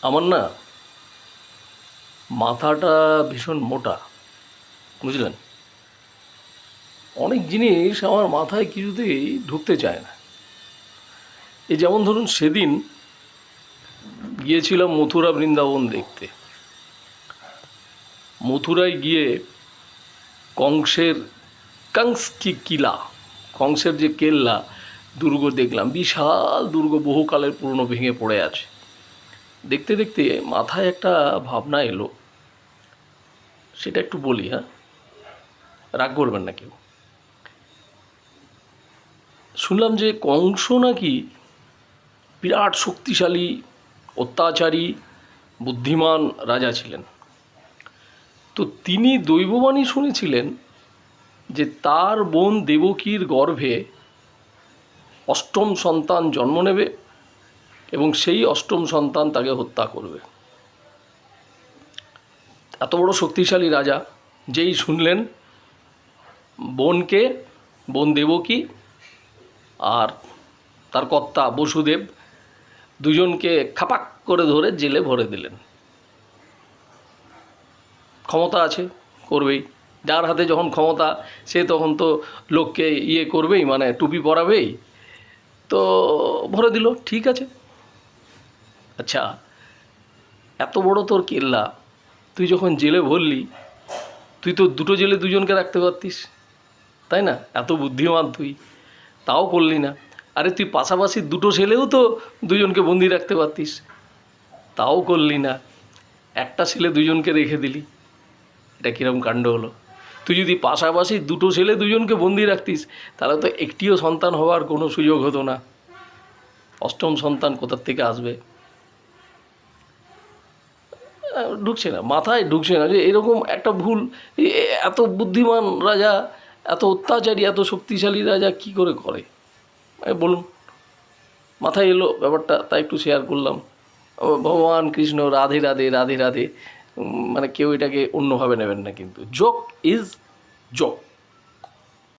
আমার না মাথাটা ভীষণ মোটা, বুঝলেন? অনেক জিনিস আমার মাথায় কিছুতেই ঢুকতে চায় না। এই যেমন ধরুন, সেদিন গিয়েছিলাম মথুরা বৃন্দাবন দেখতে। মথুরায় গিয়ে কংসের কংস কি কিলা, কংসের যে কেল্লা, দুর্গ দেখলাম। বিশাল দুর্গ, বহুকালের পুরনো, ভেঙে পড়ে আছে। দেখতে দেখতে মাথায় একটা ভাবনা এলো, সেটা একটু বলি। হ্যাঁ, রাগ করবেন না কেউ। শুনলাম যে কংস নাকি বিরাট শক্তিশালী, অত্যাচারী, বুদ্ধিমান রাজা ছিলেন। তো তিনি দৈববাণী শুনেছিলেন যে তার বোন দেবকীর গর্ভে অষ্টম সন্তান জন্ম নেবে এবং সেই অষ্টম সন্তান তাকে হত্যা করবে। এত বড় শক্তিশালী রাজা, যেই শুনলেন বোন দেবকী আর তার কর্তা বসুদেব দুজনকে খাপাক করে ধরে জেলে ভরে দিলেন। ক্ষমতা আছে, করবেই। যার হাতে যখন ক্ষমতা, সে তখন তো লোককে করবেই, মানে টুপি পরাবেই। তো ভরে দিল, ঠিক আছে। আচ্ছা, এত বড় তোর কেল্লা, তুই যখন জেলে ভরলি, তুই তো দুটো জেলে দুজনকে রাখতে পারতিস, তাই না? এত বুদ্ধিমান তুই, তাও করলি না। আরে তুই পাশাপাশি দুটো ছেলেও তো দুজনকে বন্দি রাখতে পারতিস, তাও করলি না। একটা ছেলে দুজনকে রেখে দিলি, এটা কীরকম কাণ্ড হলো? তুই যদি পাশাপাশি দুটো ছেলে দুজনকে বন্দি রাখতিস, তাহলে তো একটিও সন্তান হওয়ার কোনো সুযোগ হতো না। অষ্টম সন্তান কোথার থেকে আসবে? ঢুকছে না, মাথায় ঢুকছে না যে এরকম একটা ভুল। এত বুদ্ধিমান রাজা, এত অত্যাচারী, এত শক্তিশালী রাজা কি করে করে? বলুন, মাথায় এলো ব্যাপারটা, তাই একটু শেয়ার করলাম। ভগবান কৃষ্ণ, রাধে রাধে, রাধে রাধে। মানে কেউ এটাকে অন্যভাবে নেবেন না, কিন্তু জোক ইজ জোক।